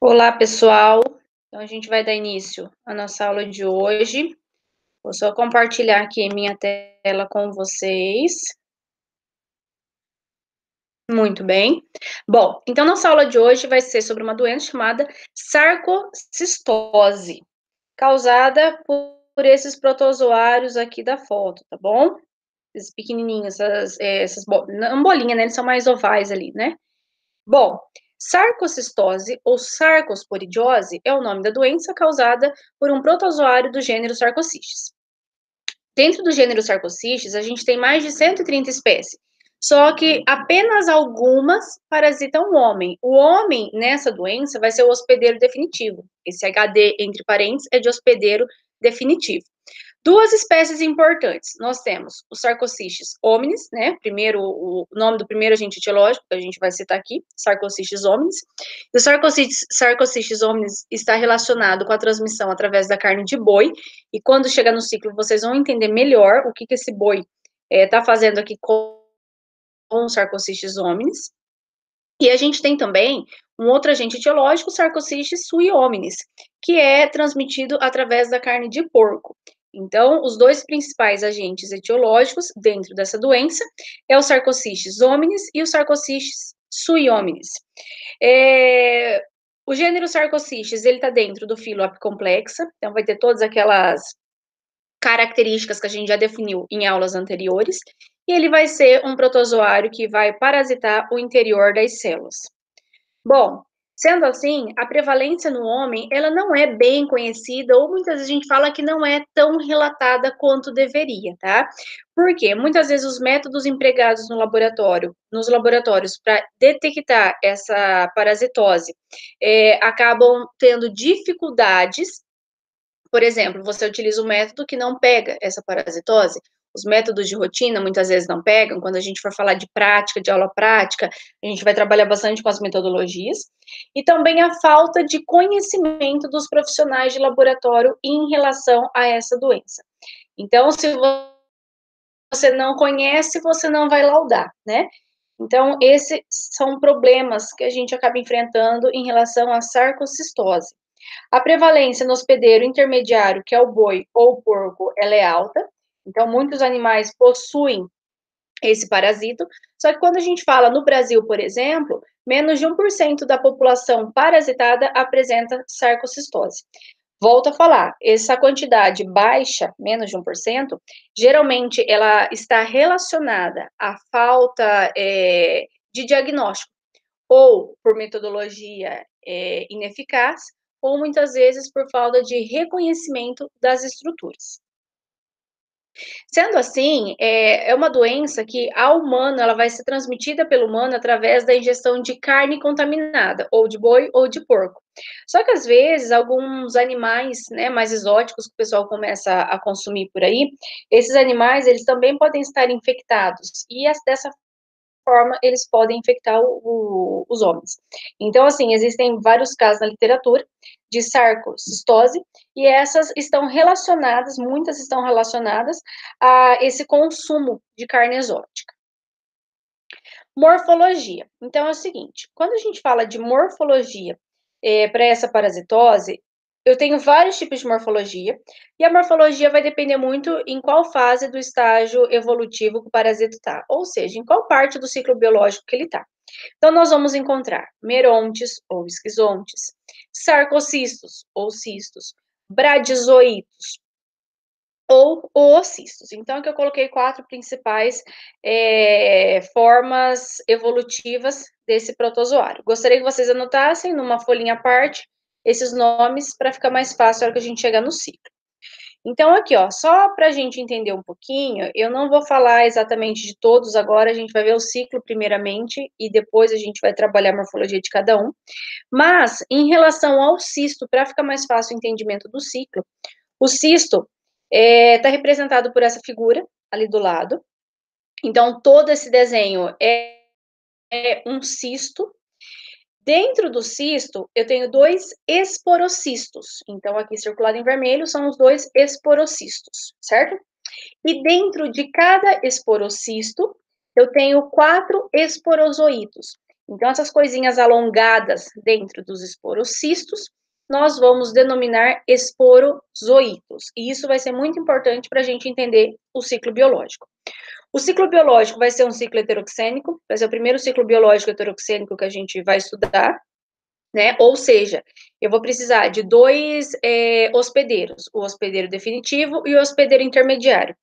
Olá, pessoal. Então, a gente vai dar início à nossa aula de hoje. Vou só compartilhar aqui minha tela com vocês. Muito bem. Bom, então, nossa aula de hoje vai ser sobre uma doença chamada sarcocistose, causada por esses protozoários aqui da foto, tá bom? Esses pequenininhos, não bolinha, né? Eles são mais ovais ali, né? Bom, sarcocistose ou sarcosporidiose é o nome da doença causada por um protozoário do gênero Sarcocistes. Dentro do gênero Sarcocistes, a gente tem mais de 130 espécies, só que apenas algumas parasitam o homem. O homem, nessa doença, vai ser o hospedeiro definitivo. Esse HD, entre parênteses, é de hospedeiro definitivo. Duas espécies importantes. Nós temos o Sarcocistes hominis, né? Primeiro, o nome do primeiro agente etiológico que a gente vai citar aqui, Sarcocistes hominis. E o Sarcocistes hominis está relacionado com a transmissão através da carne de boi. E quando chegar no ciclo, vocês vão entender melhor o que esse boi está fazendo aqui com o Sarcocistes hominis. E a gente tem também um outro agente etiológico, Sarcocistes sui hominis, que é transmitido através da carne de porco. Então, os dois principais agentes etiológicos dentro dessa doença é o Sarcocistes hominis e o Sarcocistes sui hominis. O gênero Sarcocistes, ele está dentro do filo apicomplexa, então vai ter todas aquelas características que a gente já definiu em aulas anteriores, e ele vai ser um protozoário que vai parasitar o interior das células. Bom, sendo assim, a prevalência no homem, ela não é bem conhecida, ou muitas vezes a gente fala que não é tão relatada quanto deveria, tá? Por quê? Muitas vezes os métodos empregados no laboratório, nos laboratórios para detectar essa parasitose, acabam tendo dificuldades. Por exemplo, você utiliza um método que não pega essa parasitose. Os métodos de rotina muitas vezes não pegam. Quando a gente for falar de prática, de aula prática, a gente vai trabalhar bastante com as metodologias. E também a falta de conhecimento dos profissionais de laboratório em relação a essa doença. Então, se você não conhece, você não vai laudar, né? Então, esses são problemas que a gente acaba enfrentando em relação à sarcocistose. A prevalência no hospedeiro intermediário, que é o boi ou o porco, ela é alta. Então, muitos animais possuem esse parasito. Só que quando a gente fala no Brasil, por exemplo, menos de 1% da população parasitada apresenta sarcocistose. Volto a falar, essa quantidade baixa, menos de 1%, geralmente ela está relacionada à falta de diagnóstico, ou por metodologia ineficaz, ou muitas vezes por falta de reconhecimento das estruturas. Sendo assim, é uma doença que ao humano, ela vai ser transmitida pelo humano através da ingestão de carne contaminada, ou de boi ou de porco. Só que às vezes, alguns animais, né, mais exóticos que o pessoal começa a consumir por aí, esses animais, eles também podem estar infectados, e dessa forma eles podem infectar os homens. Então, assim, existem vários casos na literatura de sarcocistose, e essas estão relacionadas, muitas estão relacionadas a esse consumo de carne exótica. Morfologia. Então, é o seguinte, quando a gente fala de morfologia para essa parasitose, eu tenho vários tipos de morfologia, e a morfologia vai depender muito em qual fase do estágio evolutivo que o parasito está, ou seja, em qual parte do ciclo biológico que ele está. Então, nós vamos encontrar merontes ou esquizontes, sarcocistos ou cistos, bradizoítos ou oocistos. Então, aqui eu coloquei 4 principais formas evolutivas desse protozoário. Gostaria que vocês anotassem numa folhinha à parte esses nomes para ficar mais fácil na hora que a gente chegar no ciclo. Então, aqui, ó, só para a gente entender um pouquinho, eu não vou falar exatamente de todos agora, a gente vai ver o ciclo primeiramente, e depois a gente vai trabalhar a morfologia de cada um. Mas, em relação ao cisto, para ficar mais fácil o entendimento do ciclo, o cisto está representado por essa figura ali do lado. Então, todo esse desenho é um cisto. Dentro do cisto, eu tenho 2 esporocistos. Então, aqui circulado em vermelho são os 2 esporocistos, certo? E dentro de cada esporocisto, eu tenho 4 esporozoítos. Então, essas coisinhas alongadas dentro dos esporocistos, nós vamos denominar esporozoítos. E isso vai ser muito importante para a gente entender o ciclo biológico. O ciclo biológico vai ser um ciclo heteroxênico, vai ser o primeiro ciclo biológico heteroxênico que a gente vai estudar, né? Ou seja, eu vou precisar de dois hospedeiros, o hospedeiro definitivo e o hospedeiro intermediário.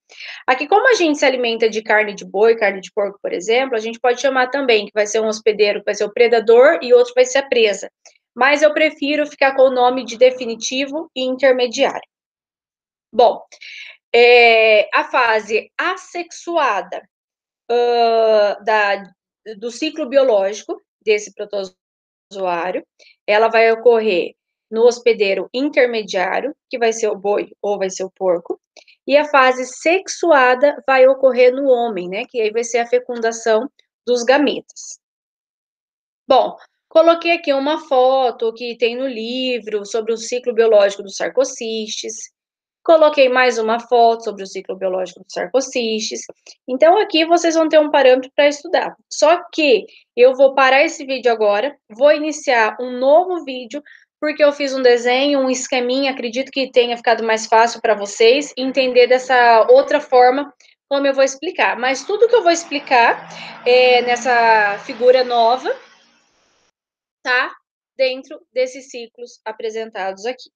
Aqui, como a gente se alimenta de carne de boi, carne de porco, por exemplo, a gente pode chamar também que vai ser um hospedeiro, que vai ser o predador, e outro vai ser a presa. Mas eu prefiro ficar com o nome de definitivo e intermediário. Bom, a fase assexuada do ciclo biológico desse protozoário, ela vai ocorrer no hospedeiro intermediário, que vai ser o boi ou vai ser o porco, e a fase sexuada vai ocorrer no homem, né, que aí vai ser a fecundação dos gametas. Bom, coloquei aqui uma foto que tem no livro sobre o ciclo biológico dos sarcocistes. Coloquei mais uma foto sobre o ciclo biológico dos sarcocistes. Então, aqui vocês vão ter um parâmetro para estudar. Só que eu vou parar esse vídeo agora, vou iniciar um novo vídeo, porque eu fiz um desenho, um esqueminha, acredito que tenha ficado mais fácil para vocês entender dessa outra forma como eu vou explicar. Mas tudo que eu vou explicar nessa figura nova, tá dentro desses ciclos apresentados aqui.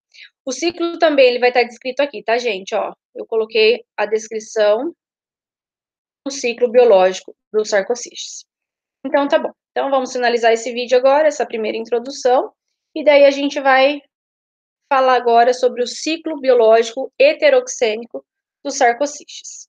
O ciclo também ele vai estar descrito aqui, tá, gente? Ó, eu coloquei a descrição do ciclo biológico dos sarcocistes. Então, tá bom. Então, vamos finalizar esse vídeo agora, essa primeira introdução, e daí a gente vai falar agora sobre o ciclo biológico heteroxênico dos sarcocistes.